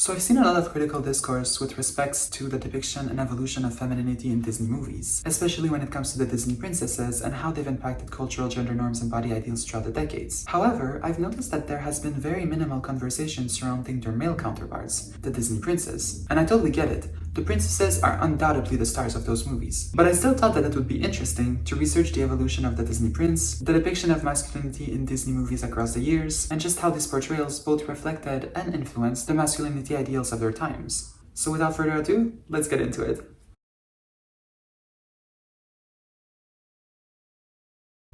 So I've seen a lot of critical discourse with respects to the depiction and evolution of femininity in Disney movies, especially when it comes to the Disney princesses and how they've impacted cultural gender norms and body ideals throughout the decades. However, I've noticed that there has been very minimal conversation surrounding their male counterparts, the Disney princes. And I totally get it. The princesses are undoubtedly the stars of those movies. But I still thought that it would be interesting to research the evolution of the Disney prince, the depiction of masculinity in Disney movies across the years, and just how these portrayals both reflected and influenced the masculinity ideals of their times. So without further ado, let's get into it.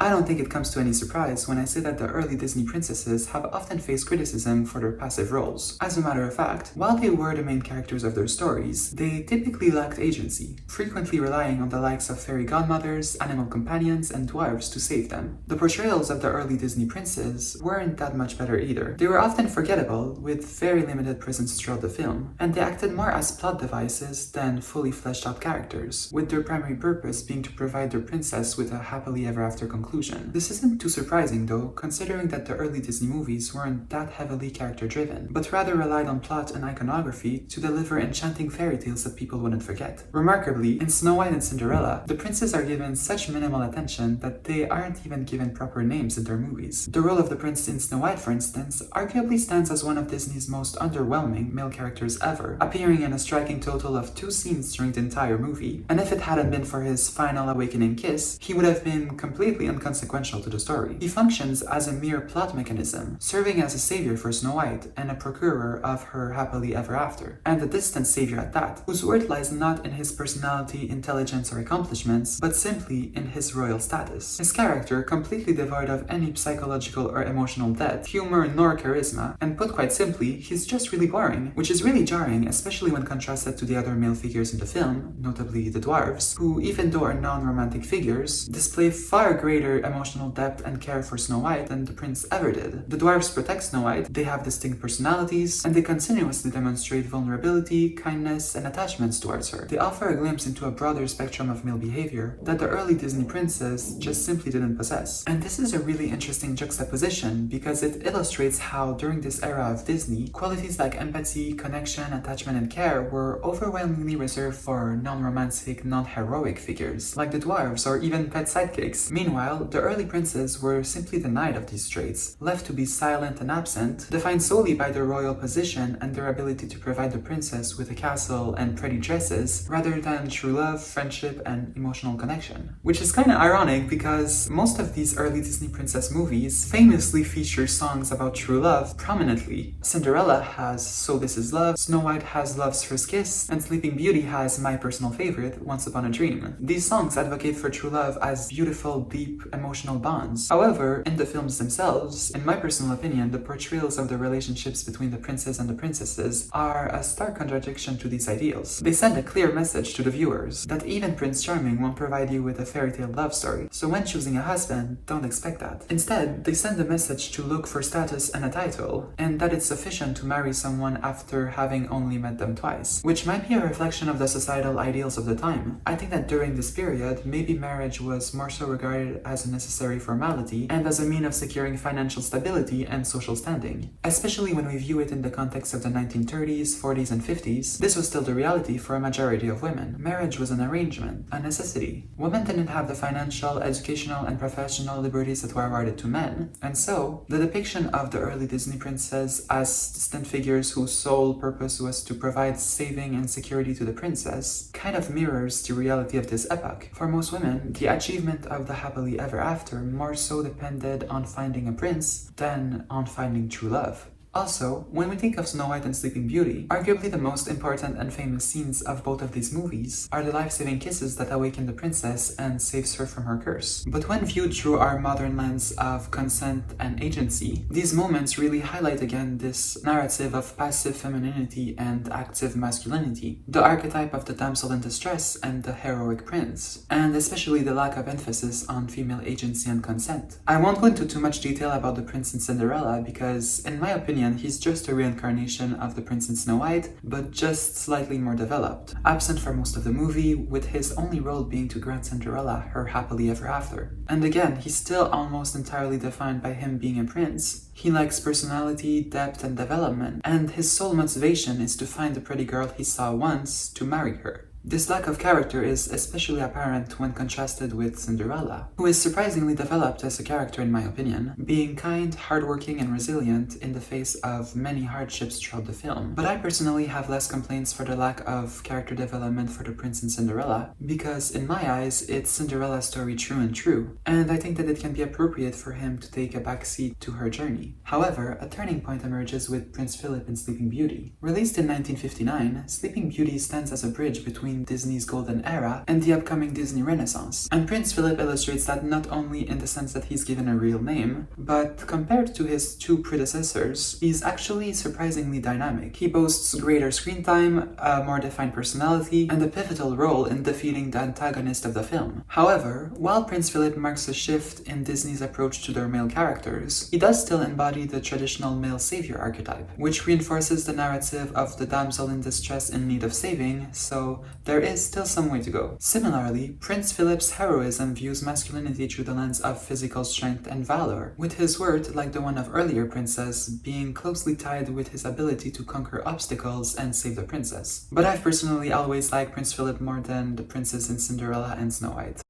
I don't think it comes to any surprise when I say that the early Disney princesses have often faced criticism for their passive roles. As a matter of fact, while they were the main characters of their stories, they typically lacked agency, frequently relying on the likes of fairy godmothers, animal companions, and dwarves to save them. The portrayals of the early Disney princes weren't that much better either. They were often forgettable, with very limited presence throughout the film, and they acted more as plot devices than fully fleshed out characters, with their primary purpose being to provide their princess with a happily ever after conclusion. This isn't too surprising though, considering that the early Disney movies weren't that heavily character driven, but rather relied on plot and iconography to deliver enchanting fairy tales that people wouldn't forget. Remarkably, in Snow White and Cinderella, the princes are given such minimal attention that they aren't even given proper names in their movies. The role of the prince in Snow White, for instance, arguably stands as one of Disney's most underwhelming male characters ever, appearing in a striking total of 2 scenes during the entire movie, and if it hadn't been for his final awakening kiss, he would have been completely inconsequential to the story. He functions as a mere plot mechanism, serving as a savior for Snow White and a procurer of her happily ever after, and a distant savior at that, whose worth lies not in his personality, intelligence, or accomplishments, but simply in his royal status. His character, completely devoid of any psychological or emotional depth, humor, nor charisma, and put quite simply, he's just really boring, which is really jarring, especially when contrasted to the other male figures in the film, notably the dwarves, who, even though are non-romantic figures, display far greater emotional depth and care for Snow White than the prince ever did. The dwarves protect Snow White, they have distinct personalities, and they continuously demonstrate vulnerability, kindness, and attachments towards her. They offer a glimpse into a broader spectrum of male behavior that the early Disney princes just simply didn't possess. And this is a really interesting juxtaposition because it illustrates how, during this era of Disney, qualities like empathy, connection, attachment, and care were overwhelmingly reserved for non-romantic, non-heroic figures, like the dwarves or even pet sidekicks. Meanwhile, the early princes were simply denied of these traits, left to be silent and absent, defined solely by their royal position and their ability to provide the princess with a castle and pretty dresses, rather than true love, friendship, and emotional connection. Which is kinda ironic because most of these early Disney princess movies famously feature songs about true love prominently. Cinderella has So This Is Love, Snow White has Love's First Kiss, and Sleeping Beauty has my personal favorite, Once Upon a Dream. These songs advocate for true love as beautiful, deep, emotional bonds. However, in the films themselves, in my personal opinion, the portrayals of the relationships between the princes and the princesses are a stark contradiction to these ideals. They send a clear message to the viewers that even Prince Charming won't provide you with a fairy tale love story, so when choosing a husband, don't expect that. Instead, they send a message to look for status and a title, and that it's sufficient to marry someone after having only met them twice, which might be a reflection of the societal ideals of the time. I think that during this period, maybe marriage was more so regarded as a necessary formality and as a mean of securing financial stability and social standing. Especially when we view it in the context of the 1930s, 40s, and 50s, this was still the reality for a majority of women. Marriage was an arrangement, a necessity. Women didn't have the financial, educational, and professional liberties that were awarded to men, and so the depiction of the early Disney princes as distant figures whose sole purpose was to provide saving and security to the princess kind of mirrors the reality of this epoch. For most women, the achievement of the happily ever after more so depended on finding a prince than on finding true love. Also, when we think of Snow White and Sleeping Beauty, arguably the most important and famous scenes of both of these movies are the life-saving kisses that awaken the princess and saves her from her curse. But when viewed through our modern lens of consent and agency, these moments really highlight again this narrative of passive femininity and active masculinity, the archetype of the damsel in distress and the heroic prince, and especially the lack of emphasis on female agency and consent. I won't go into too much detail about the prince in Cinderella because, in my opinion, opinion, he's just a reincarnation of the prince in Snow White, but just slightly more developed, absent for most of the movie, with his only role being to grant Cinderella her happily ever after. And again, he's still almost entirely defined by him being a prince. He lacks personality, depth, and development, and his sole motivation is to find the pretty girl he saw once to marry her. This lack of character is especially apparent when contrasted with Cinderella, who is surprisingly developed as a character in my opinion, being kind, hardworking, and resilient in the face of many hardships throughout the film. But I personally have less complaints for the lack of character development for the prince in Cinderella, because in my eyes, it's Cinderella's story true and true, and I think that it can be appropriate for him to take a backseat to her journey. However, a turning point emerges with Prince Philip in Sleeping Beauty. Released in 1959, Sleeping Beauty stands as a bridge between Disney's golden era and the upcoming Disney Renaissance. And Prince Philip illustrates that not only in the sense that he's given a real name, but compared to his two predecessors, he's actually surprisingly dynamic. He boasts greater screen time, a more defined personality, and a pivotal role in defeating the antagonist of the film. However, while Prince Philip marks a shift in Disney's approach to their male characters, he does still embody the traditional male savior archetype, which reinforces the narrative of the damsel in distress in need of saving, so there is still some way to go. Similarly, Prince Philip's heroism views masculinity through the lens of physical strength and valor, with his word, like the one of earlier princes, being closely tied with his ability to conquer obstacles and save the princess. But I've personally always liked Prince Philip more than the princes in Cinderella and Snow White.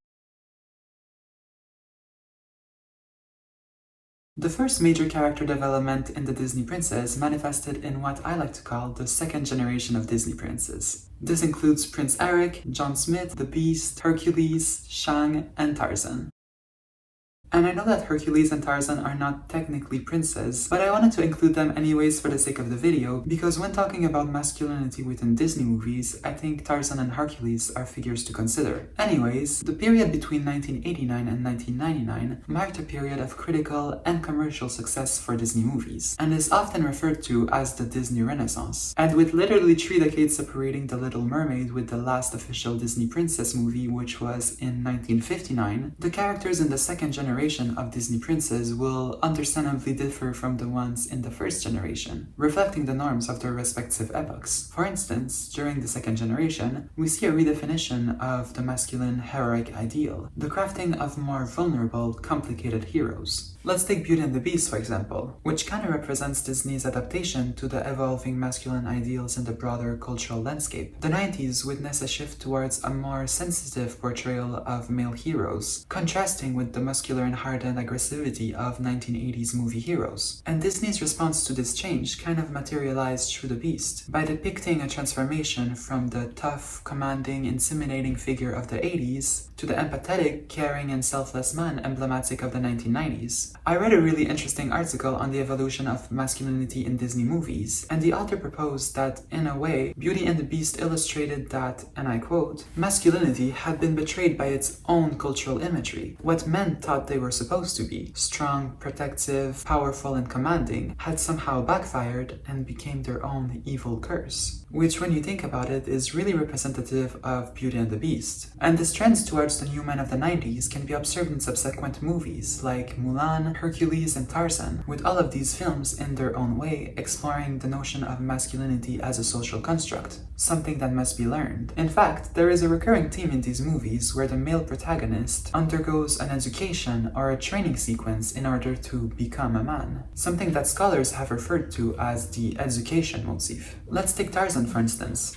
The first major character development in the Disney princess manifested in what I like to call the second generation of Disney princes. This includes Prince Eric, John Smith, the Beast, Hercules, Shang, and Tarzan. And I know that Hercules and Tarzan are not technically princes, but I wanted to include them anyways for the sake of the video, because when talking about masculinity within Disney movies, I think Tarzan and Hercules are figures to consider. Anyways, the period between 1989 and 1999 marked a period of critical and commercial success for Disney movies, and is often referred to as the Disney Renaissance. And with literally 3 decades separating The Little Mermaid with the last official Disney princess movie, which was in 1959, the characters in the second generation of Disney princes will understandably differ from the ones in the first generation, reflecting the norms of their respective epochs. For instance, during the second generation, we see a redefinition of the masculine heroic ideal, the crafting of more vulnerable, complicated heroes. Let's take Beauty and the Beast, for example, which kind of represents Disney's adaptation to the evolving masculine ideals in the broader cultural landscape. The 90s witnessed a shift towards a more sensitive portrayal of male heroes, contrasting with the muscular and hardened aggressivity of 1980s movie heroes. And Disney's response to this change kind of materialized through The Beast, by depicting a transformation from the tough, commanding, intimidating figure of the 80s to the empathetic, caring, and selfless man emblematic of the 1990s. I read a really interesting article on the evolution of masculinity in Disney movies, and the author proposed that, in a way, Beauty and the Beast illustrated that, and I quote, masculinity had been betrayed by its own cultural imagery. What men thought they were supposed to be, strong, protective, powerful, and commanding, had somehow backfired and became their own evil curse. Which, when you think about it, is really representative of Beauty and the Beast. And this trend towards the new men of the 90s can be observed in subsequent movies like Mulan, Hercules, and Tarzan, with all of these films in their own way exploring the notion of masculinity as a social construct, something that must be learned. In fact, there is a recurring theme in these movies where the male protagonist undergoes an education or a training sequence in order to become a man, something that scholars have referred to as the education motif. Let's take Tarzan, for instance.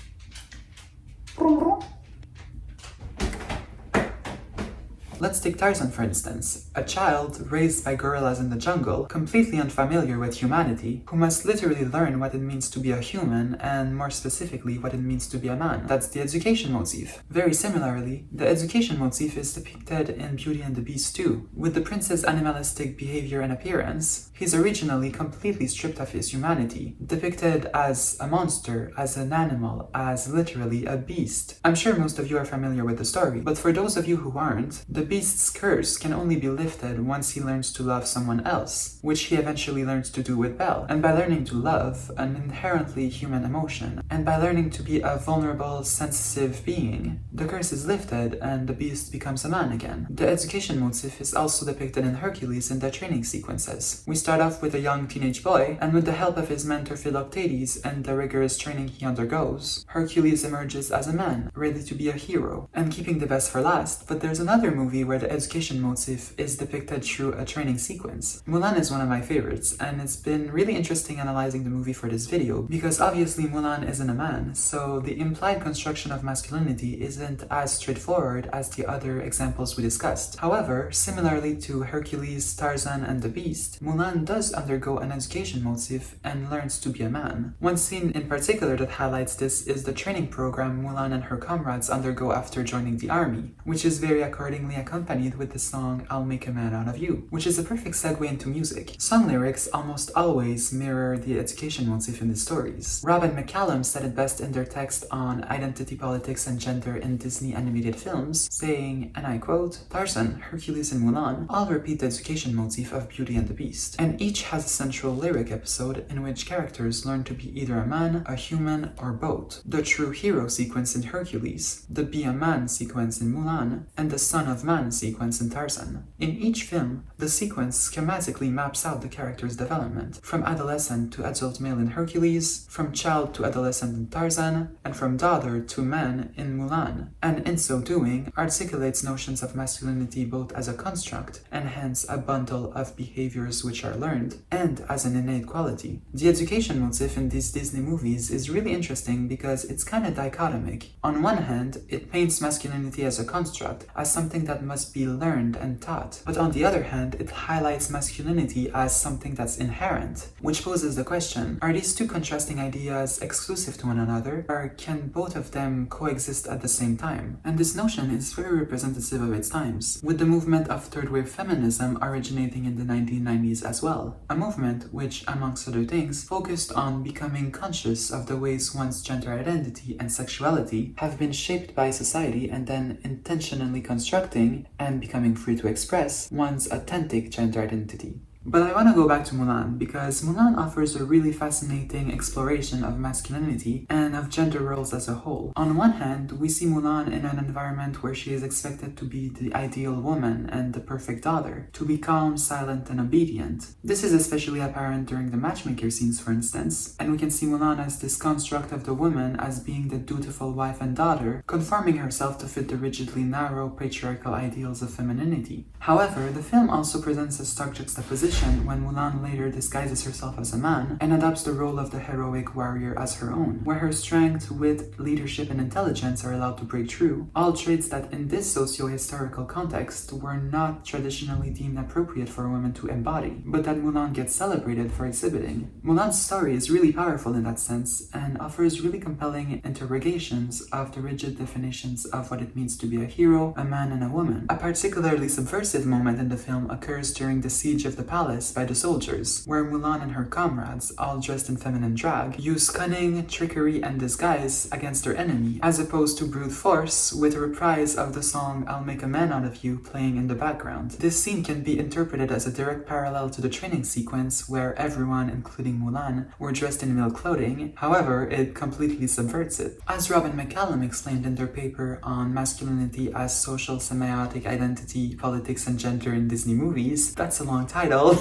Let's take Tarzan, for instance, a child raised by gorillas in the jungle, completely unfamiliar with humanity, who must literally learn what it means to be a human, and more specifically, what it means to be a man. That's the education motif. Very similarly, the education motif is depicted in Beauty and the Beast too. With the prince's animalistic behavior and appearance, he's originally completely stripped of his humanity, depicted as a monster, as an animal, as literally a beast. I'm sure most of you are familiar with the story, but for those of you who aren't, the Beast's curse can only be lifted once he learns to love someone else, which he eventually learns to do with Belle, and by learning to love, an inherently human emotion, and by learning to be a vulnerable, sensitive being, the curse is lifted and the Beast becomes a man again. The education motif is also depicted in Hercules in the training sequences. We start off with a young teenage boy, and with the help of his mentor Philoctetes and the rigorous training he undergoes, Hercules emerges as a man, ready to be a hero, and keeping the best for last. But there's another movie where the education motif is depicted through a training sequence. Mulan is one of my favorites, and it's been really interesting analyzing the movie for this video, because obviously Mulan isn't a man, so the implied construction of masculinity isn't as straightforward as the other examples we discussed. However, similarly to Hercules, Tarzan, and the Beast, Mulan does undergo an education motif and learns to be a man. One scene in particular that highlights this is the training program Mulan and her comrades undergo after joining the army, which is very accordingly accompanied with the song I'll Make a Man Out of You, which is a perfect segue into music. Song lyrics almost always mirror the education motif in the stories. Robb and McCallum said it best in their text on identity politics and gender in Disney animated films, saying, and I quote, "Tarzan, Hercules, and Mulan all repeat the education motif of Beauty and the Beast, and each has a central lyric episode in which characters learn to be either a man, a human, or both. The true hero sequence in Hercules, the Be a Man sequence in Mulan, and the Son of Man sequence in Tarzan. In each film, the sequence schematically maps out the character's development, from adolescent to adult male in Hercules, from child to adolescent in Tarzan, and from daughter to man in Mulan, and in so doing, articulates notions of masculinity both as a construct, and hence a bundle of behaviors which are learned, and as an innate quality. The education motif in these Disney movies is really interesting because it's kind of dichotomic. On one hand, it paints masculinity as a construct, as something that must be learned and taught, but on the other hand, it highlights masculinity as something that's inherent, which poses the question, are these two contrasting ideas exclusive to one another, or can both of them coexist at the same time? And this notion is very representative of its times, with the movement of third wave feminism originating in the 1990s as well, a movement which, amongst other things, focused on becoming conscious of the ways one's gender identity and sexuality have been shaped by society and then intentionally constructing and becoming free to express one's authentic gender identity. But I want to go back to Mulan, because Mulan offers a really fascinating exploration of masculinity and of gender roles as a whole. On one hand, we see Mulan in an environment where she is expected to be the ideal woman and the perfect daughter, to be calm, silent, and obedient. This is especially apparent during the matchmaker scenes, for instance, and we can see Mulan as this construct of the woman as being the dutiful wife and daughter, conforming herself to fit the rigidly narrow patriarchal ideals of femininity. However, the film also presents a stark juxtaposition when Mulan later disguises herself as a man and adopts the role of the heroic warrior as her own, where her strength, wit, leadership, and intelligence are allowed to break through, all traits that in this socio-historical context were not traditionally deemed appropriate for a woman to embody, but that Mulan gets celebrated for exhibiting. Mulan's story is really powerful in that sense and offers really compelling interrogations of the rigid definitions of what it means to be a hero, a man, and a woman. A particularly subversive moment in the film occurs during the siege of the palace by the soldiers, where Mulan and her comrades, all dressed in feminine drag, use cunning, trickery, and disguise against their enemy, as opposed to brute force, with a reprise of the song I'll Make a Man Out of You playing in the background. This scene can be interpreted as a direct parallel to the training sequence where everyone, including Mulan, were dressed in male clothing. However, it completely subverts it. As Robb and McCallum explained in their paper on masculinity as social semiotic identity, politics, and gender in Disney movies, that's a long title,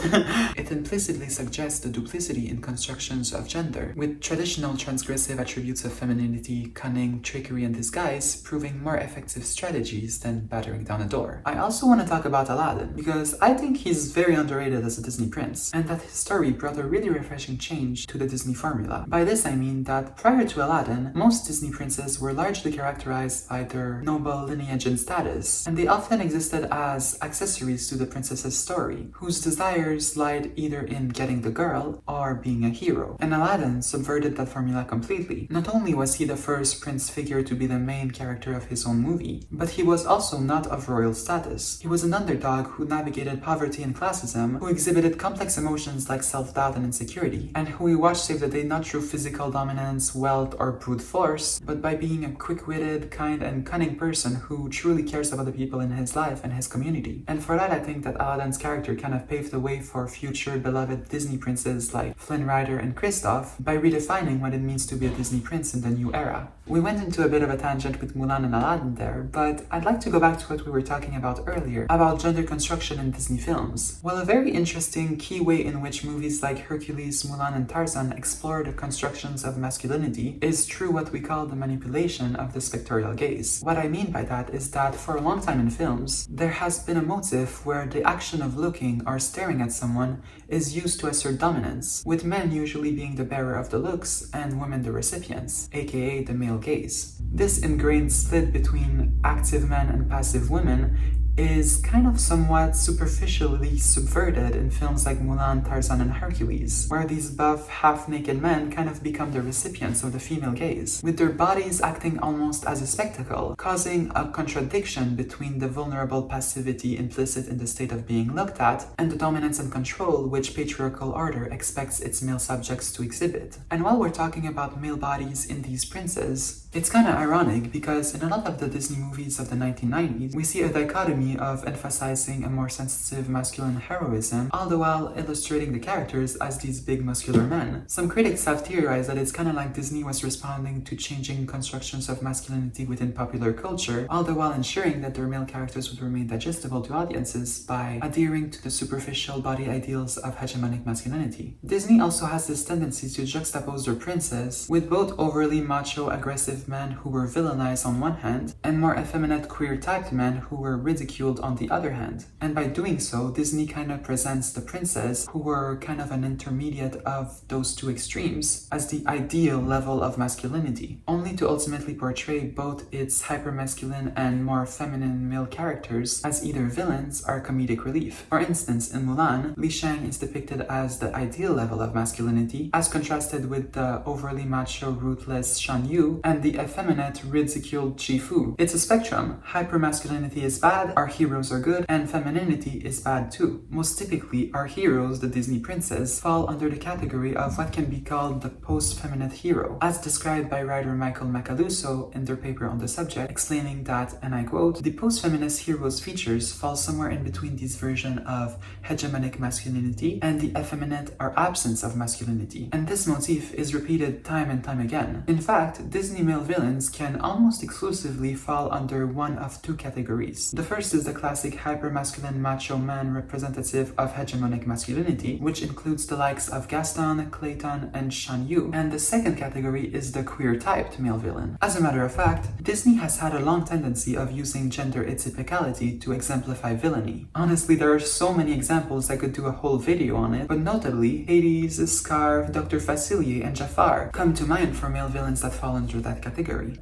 it implicitly suggests the duplicity in constructions of gender, with traditional transgressive attributes of femininity, cunning, trickery, and disguise proving more effective strategies than battering down a door. I also want to talk about Aladdin, because I think he's very underrated as a Disney prince, and that his story brought a really refreshing change to the Disney formula. By this I mean that prior to Aladdin, most Disney princes were largely characterized by their noble lineage and status, and they often existed as accessories to the princess's story, whose desire desires lied either in getting the girl or being a hero. And Aladdin subverted that formula completely. Not only was he the first prince figure to be the main character of his own movie, but he was also not of royal status. He was an underdog who navigated poverty and classism, who exhibited complex emotions like self-doubt and insecurity, and who we watched save the day not through physical dominance, wealth, or brute force, but by being a quick-witted, kind, and cunning person who truly cares about the people in his life and his community. And for that, I think that Aladdin's character kind of paved the way for future beloved Disney princes like Flynn Rider and Kristoff by redefining what it means to be a Disney prince in the new era. We went into a bit of a tangent with Mulan and Aladdin there, but I'd like to go back to what we were talking about earlier, about gender construction in Disney films. Well, a very interesting key way in which movies like Hercules, Mulan, and Tarzan explore the constructions of masculinity is through what we call the manipulation of the spectatorial gaze. What I mean by that is that for a long time in films, there has been a motif where the action of looking or staring at someone is used to assert dominance, with men usually being the bearer of the looks and women the recipients, aka the male gaze. This ingrained split between active men and passive women is kind of somewhat superficially subverted in films like Mulan, Tarzan, and Hercules, where these buff, half-naked men kind of become the recipients of the female gaze, with their bodies acting almost as a spectacle, causing a contradiction between the vulnerable passivity implicit in the state of being looked at and the dominance and control which patriarchal order expects its male subjects to exhibit. And while we're talking about male bodies in these princes, it's kind of ironic because in a lot of the Disney movies of the 1990s, we see a dichotomy of emphasizing a more sensitive masculine heroism, all the while illustrating the characters as these big muscular men. Some critics have theorized that it's kind of like Disney was responding to changing constructions of masculinity within popular culture, all the while ensuring that their male characters would remain digestible to audiences by adhering to the superficial body ideals of hegemonic masculinity. Disney also has this tendency to juxtapose their princes with both overly macho, aggressive men who were villainized on one hand, and more effeminate, queer-typed men who were ridiculed on the other hand. And by doing so, Disney kind of presents the princes, who were kind of an intermediate of those two extremes, as the ideal level of masculinity, only to ultimately portray both its hypermasculine and more feminine male characters as either villains or comedic relief. For instance, in Mulan, Li Shang is depicted as the ideal level of masculinity, as contrasted with the overly macho, ruthless Shan Yu and the effeminate, ridiculed Chi Fu. It's a spectrum. Hypermasculinity is bad, our heroes are good, and femininity is bad too. Most typically, our heroes, the Disney princes, fall under the category of what can be called the post-feminine hero, as described by writer Michael Macaluso in their paper on the subject, explaining that, and I quote, "The post-feminist hero's features fall somewhere in between this version of hegemonic masculinity and the effeminate or absence of masculinity, and this motif is repeated time and time again. In fact, Disney male villains can almost exclusively fall under one of two categories. The first is the classic hyper-masculine macho man representative of hegemonic masculinity, which includes the likes of Gaston, Clayton, and Shan Yu, and the second category is the queer-typed male villain. As a matter of fact, Disney has had a long tendency of using gender atypicality to exemplify villainy. Honestly, there are so many examples I could do a whole video on it, but notably, Hades, Scar, Dr. Facilier, and Jafar come to mind for male villains that fall under that category.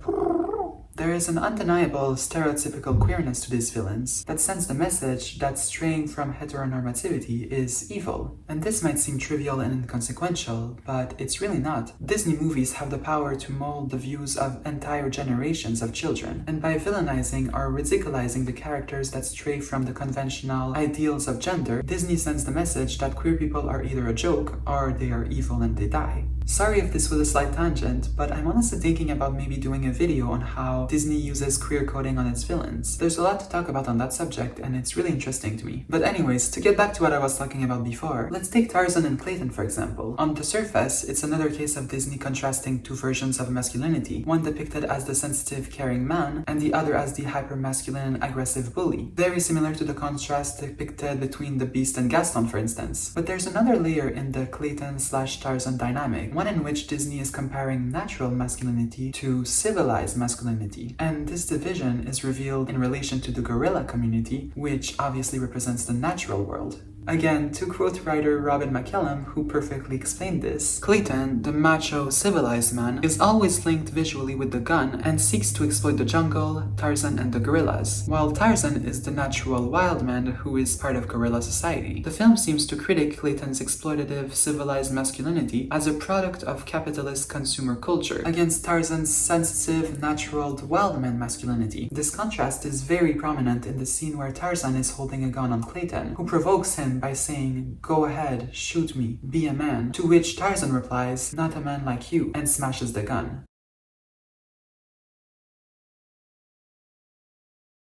There is an undeniable stereotypical queerness to these villains that sends the message that straying from heteronormativity is evil. And this might seem trivial and inconsequential, but it's really not. Disney movies have the power to mold the views of entire generations of children, and by villainizing or ridiculizing the characters that stray from the conventional ideals of gender, Disney sends the message that queer people are either a joke or they are evil and they die. Sorry if this was a slight tangent, but I'm honestly thinking about maybe doing a video on how Disney uses queer coding on its villains. There's a lot to talk about on that subject, and it's really interesting to me. But anyways, to get back to what I was talking about before, let's take Tarzan and Clayton for example. On the surface, it's another case of Disney contrasting two versions of masculinity, one depicted as the sensitive, caring man, and the other as the hyper-masculine, aggressive bully. Very similar to the contrast depicted between the Beast and Gaston, for instance. But there's another layer in the Clayton/Tarzan dynamic, one in which Disney is comparing natural masculinity to civilized masculinity. And this division is revealed in relation to the gorilla community, which obviously represents the natural world. Again, to quote writer Robin McCallum, who perfectly explained this, Clayton, the macho, civilized man, is always linked visually with the gun and seeks to exploit the jungle, Tarzan, and the gorillas, while Tarzan is the natural wild man who is part of gorilla society. The film seems to critique Clayton's exploitative, civilized masculinity as a product of capitalist consumer culture against Tarzan's sensitive, natural, wild man masculinity. This contrast is very prominent in the scene where Tarzan is holding a gun on Clayton, who provokes him by saying, "Go ahead, shoot me, be a man," to which Tarzan replies, "Not a man like you," and smashes the gun.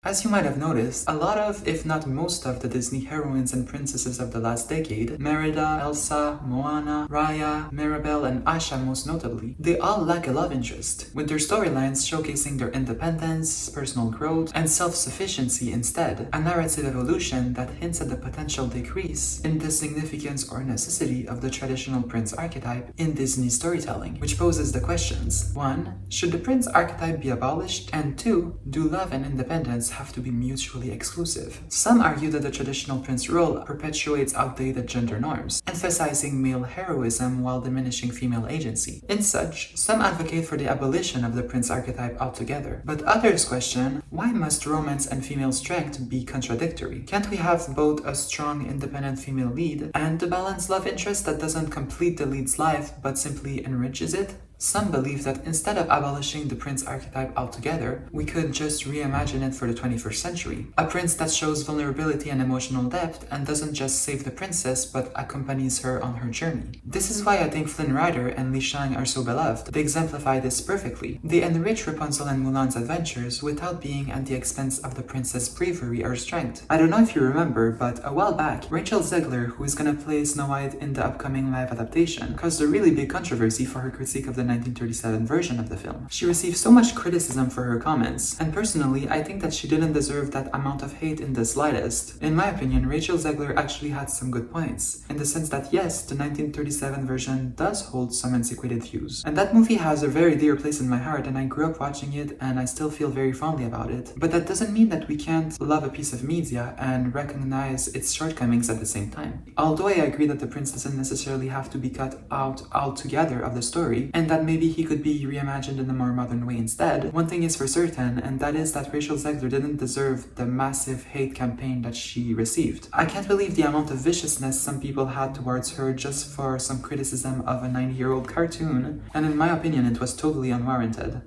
As you might have noticed, a lot of, if not most of, the Disney heroines and princesses of the last decade, Merida, Elsa, Moana, Raya, Mirabel, and Asha most notably, they all lack a love interest, with their storylines showcasing their independence, personal growth, and self-sufficiency instead, a narrative evolution that hints at the potential decrease in the significance or necessity of the traditional prince archetype in Disney storytelling, which poses the questions: 1. Should the prince archetype be abolished? And 2. Do love and independence have to be mutually exclusive? Some argue that the traditional prince role perpetuates outdated gender norms, emphasizing male heroism while diminishing female agency. In such, some advocate for the abolition of the prince archetype altogether, but others question, why must romance and female strength be contradictory? Can't we have both a strong, independent female lead and a balanced love interest that doesn't complete the lead's life but simply enriches it? Some believe that instead of abolishing the prince archetype altogether, we could just reimagine it for the 21st century. A prince that shows vulnerability and emotional depth and doesn't just save the princess but accompanies her on her journey. This is why I think Flynn Rider and Li Shang are so beloved. They exemplify this perfectly. They enrich Rapunzel and Mulan's adventures without being at the expense of the princess' bravery or strength. I don't know if you remember, but a while back, Rachel Zegler, who is gonna play Snow White in the upcoming live adaptation, caused a really big controversy for her critique of the 1937 version of the film. She received so much criticism for her comments, and personally, I think that she didn't deserve that amount of hate in the slightest. In my opinion, Rachel Zegler actually had some good points, in the sense that yes, the 1937 version does hold some antiquated views, and that movie has a very dear place in my heart, and I grew up watching it, and I still feel very fondly about it. But that doesn't mean that we can't love a piece of media and recognize its shortcomings at the same time. Although I agree that the prince doesn't necessarily have to be cut out altogether of the story, and that maybe he could be reimagined in a more modern way instead, one thing is for certain, and that is that Rachel Zegler didn't deserve the massive hate campaign that she received. I can't believe the amount of viciousness some people had towards her just for some criticism of a 90-year-old cartoon, and in my opinion it was totally unwarranted.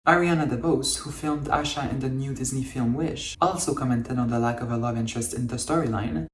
Ariana DeBose, who filmed Asha in the new Disney film Wish, also commented on the lack of a love interest in the storyline.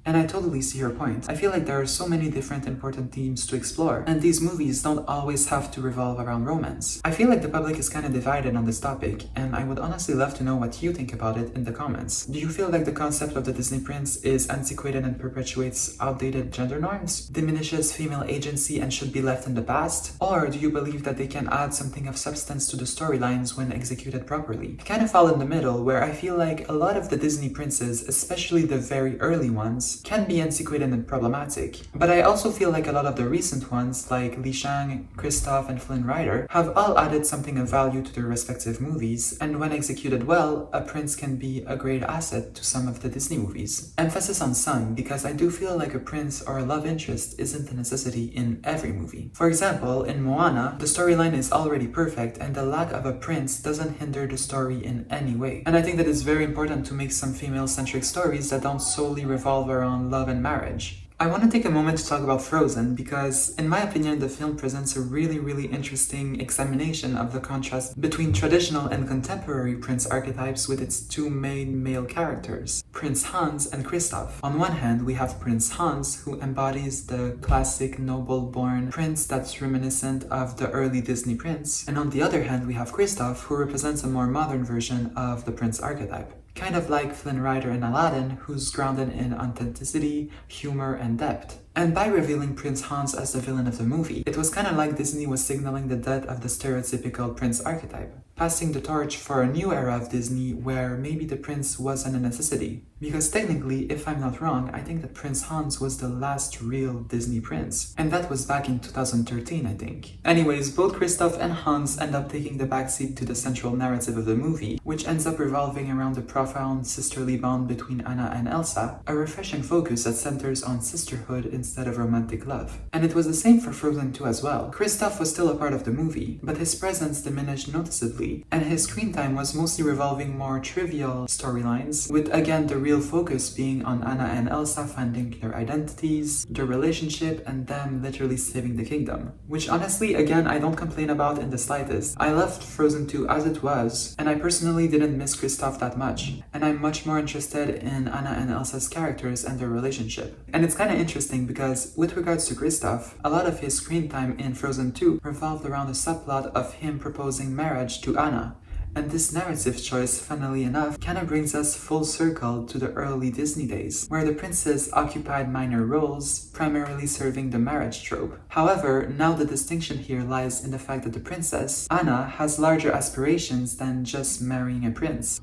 And I totally see her point. I feel like there are so many different important themes to explore, and these movies don't always have to revolve around romance. I feel like the public is kind of divided on this topic, and I would honestly love to know what you think about it in the comments. Do you feel like the concept of the Disney prince is antiquated and perpetuates outdated gender norms, diminishes female agency and should be left in the past? Or do you believe that they can add something of substance to the storylines when executed properly? I kind of fall in the middle, where I feel like a lot of the Disney princes, especially the very early ones, can be antiquated and problematic. But I also feel like a lot of the recent ones, like Li Shang, Kristoff, and Flynn Rider, have all added something of value to their respective movies, and when executed well, a prince can be a great asset to some of the Disney movies. Emphasis on some, because I do feel like a prince or a love interest isn't a necessity in every movie. For example, in Moana, the storyline is already perfect, and the lack of a prince doesn't hinder the story in any way. And I think that it's very important to make some female-centric stories that don't solely revolve around love and marriage. I want to take a moment to talk about Frozen because, in my opinion, the film presents a really interesting examination of the contrast between traditional and contemporary prince archetypes with its two main male characters, Prince Hans and Kristoff. On one hand, we have Prince Hans, who embodies the classic noble-born prince that's reminiscent of the early Disney prince, and on the other hand, we have Kristoff, who represents a more modern version of the prince archetype. Kind of like Flynn Rider in Aladdin, who's grounded in authenticity, humor, and depth. And by revealing Prince Hans as the villain of the movie, it was kinda like Disney was signaling the death of the stereotypical prince archetype, passing the torch for a new era of Disney where maybe the prince wasn't a necessity. Because technically, if I'm not wrong, I think that Prince Hans was the last real Disney prince. And that was back in 2013, I think. Anyways, both Kristoff and Hans end up taking the backseat to the central narrative of the movie, which ends up revolving around the profound sisterly bond between Anna and Elsa, a refreshing focus that centers on sisterhood instead of romantic love. And it was the same for Frozen 2 as well. Kristoff was still a part of the movie, but his presence diminished noticeably, and his screen time was mostly revolving more trivial storylines, with again the real focus being on Anna and Elsa finding their identities, their relationship, and them literally saving the kingdom. Which honestly, again, I don't complain about in the slightest. I loved Frozen 2 as it was, and I personally didn't miss Kristoff that much, and I'm much more interested in Anna and Elsa's characters and their relationship. And it's kinda interesting because, with regards to Kristoff, a lot of his screen time in Frozen 2 revolved around the subplot of him proposing marriage to Anna. And this narrative choice, funnily enough, kinda brings us full circle to the early Disney days, where the princes occupied minor roles, primarily serving the marriage trope. However, now the distinction here lies in the fact that the princess, Anna, has larger aspirations than just marrying a prince.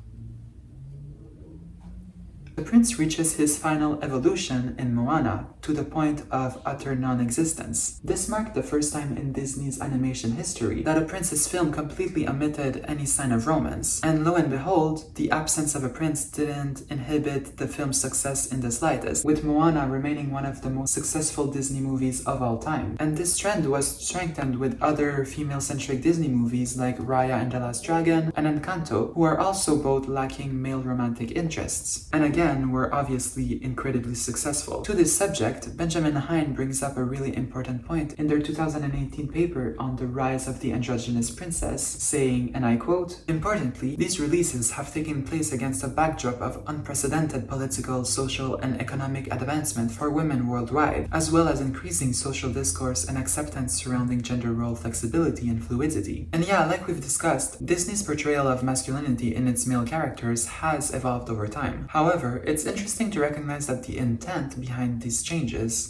The prince reaches his final evolution in Moana, to the point of utter non-existence. This marked the first time in Disney's animation history that a princess film completely omitted any sign of romance. And lo and behold, the absence of a prince didn't inhibit the film's success in the slightest, with Moana remaining one of the most successful Disney movies of all time. And this trend was strengthened with other female-centric Disney movies like Raya and the Last Dragon and Encanto, who are also both lacking male romantic interests, and again were obviously incredibly successful. To this subject, Benjamin Hine brings up a really important point in their 2018 paper on the rise of the androgynous princess, saying, and I quote, "Importantly, these releases have taken place against a backdrop of unprecedented political, social, and economic advancement for women worldwide, as well as increasing social discourse and acceptance surrounding gender role flexibility and fluidity." And yeah, like we've discussed, Disney's portrayal of masculinity in its male characters has evolved over time. However, it's interesting to recognize that the intent behind these changes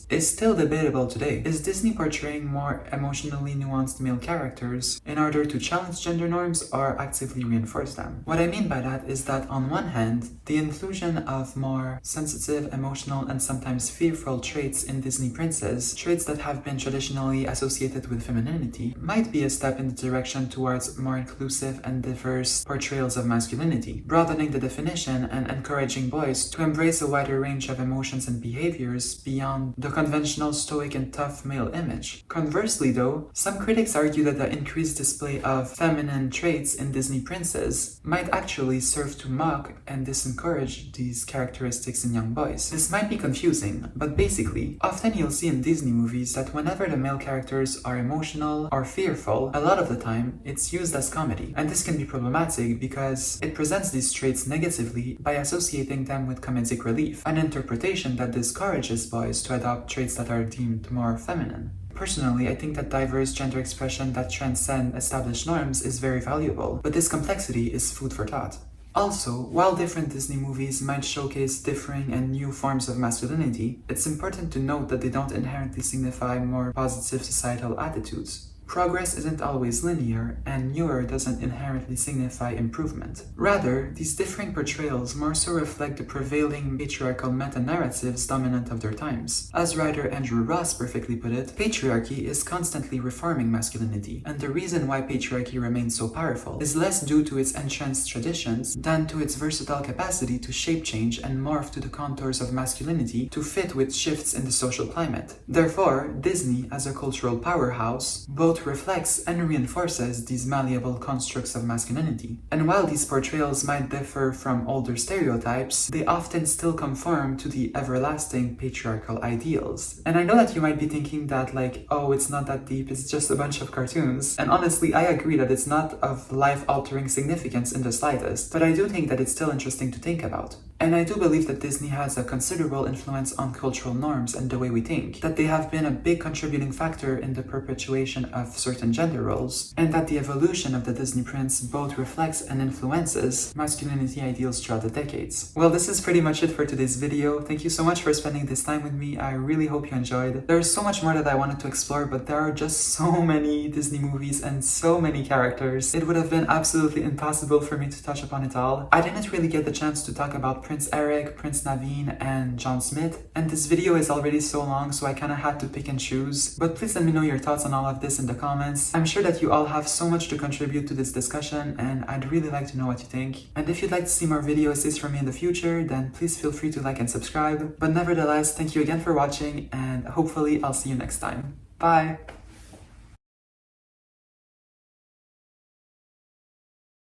is still debatable today. Is Disney portraying more emotionally nuanced male characters in order to challenge gender norms or actively reinforce them? What I mean by that is that on one hand, the inclusion of more sensitive, emotional, and sometimes fearful traits in Disney princes, traits that have been traditionally associated with femininity, might be a step in the direction towards more inclusive and diverse portrayals of masculinity, broadening the definition and encouraging boys to embrace a wider range of emotions and behaviors beyond the conventional stoic and tough male image. Conversely though, some critics argue that the increased display of feminine traits in Disney princes might actually serve to mock and disencourage these characteristics in young boys. This might be confusing, but basically, often you'll see in Disney movies that whenever the male characters are emotional or fearful, a lot of the time it's used as comedy. And this can be problematic because it presents these traits negatively by associating them with comedic relief, an interpretation that discourages boys to adopt traits that are deemed more feminine. Personally, I think that diverse gender expression that transcend established norms is very valuable, but this complexity is food for thought. Also, while different Disney movies might showcase differing and new forms of masculinity, it's important to note that they don't inherently signify more positive societal attitudes. Progress isn't always linear, and newer doesn't inherently signify improvement. Rather, these differing portrayals more so reflect the prevailing patriarchal meta-narratives dominant of their times. As writer Andrew Ross perfectly put it, patriarchy is constantly reforming masculinity, and the reason why patriarchy remains so powerful is less due to its entrenched traditions than to its versatile capacity to shape change and morph to the contours of masculinity to fit with shifts in the social climate. Therefore, Disney, as a cultural powerhouse, both reflects and reinforces these malleable constructs of masculinity. And while these portrayals might differ from older stereotypes, they often still conform to the everlasting patriarchal ideals. And I know that you might be thinking that like, oh, it's not that deep, it's just a bunch of cartoons. And honestly, I agree that it's not of life-altering significance in the slightest, but I do think that it's still interesting to think about. And I do believe that Disney has a considerable influence on cultural norms and the way we think, that they have been a big contributing factor in the perpetuation of certain gender roles, and that the evolution of the Disney prince both reflects and influences masculinity ideals throughout the decades. Well, this is pretty much it for today's video. Thank you so much for spending this time with me. I really hope you enjoyed. There's so much more that I wanted to explore, but there are just so many Disney movies and so many characters. It would have been absolutely impossible for me to touch upon it all. I didn't really get the chance to talk about Prince Eric, Prince Naveen, and John Smith, and this video is already so long, so I kinda had to pick and choose. But please let me know your thoughts on all of this in the comments. I'm sure that you all have so much to contribute to this discussion, and I'd really like to know what you think. And if you'd like to see more videos from me in the future, then please feel free to like and subscribe. But nevertheless, thank you again for watching, and hopefully I'll see you next time. Bye!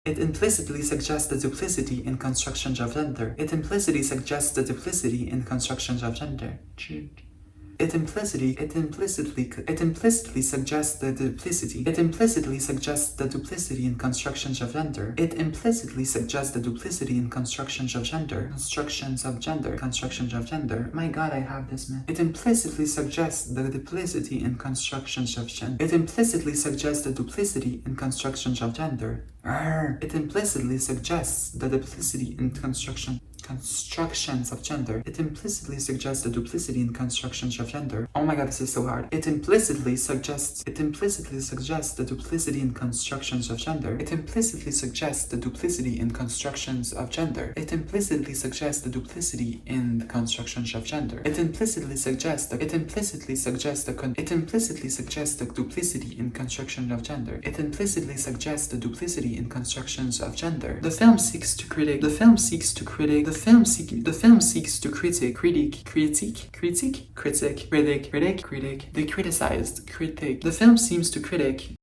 It implicitly suggests the duplicity in constructions of gender. It implicitly suggests the duplicity in constructions of gender. It implicitly suggests the duplicity. It implicitly suggests the duplicity in constructions of gender. It implicitly suggests the duplicity in constructions of gender. Constructions of gender. Constructions of gender. My God, I have this, man. It implicitly suggests the duplicity in constructions of gender. It implicitly suggests the duplicity in constructions of gender. It implicitly suggests the duplicity in constructions of gender. It implicitly suggests the duplicity in constructions of gender. Oh my God, this is so hard. It implicitly suggests the duplicity in constructions of gender. It implicitly suggests the duplicity in constructions of gender. It implicitly suggests the duplicity in the constructions of gender. It implicitly suggests the duplicity in construction of gender. It implicitly suggests the duplicity in constructions of gender. The film seeks to critique. The film seeks to critique. The film seeks to critique. They criticized. Critique. The film seems to critique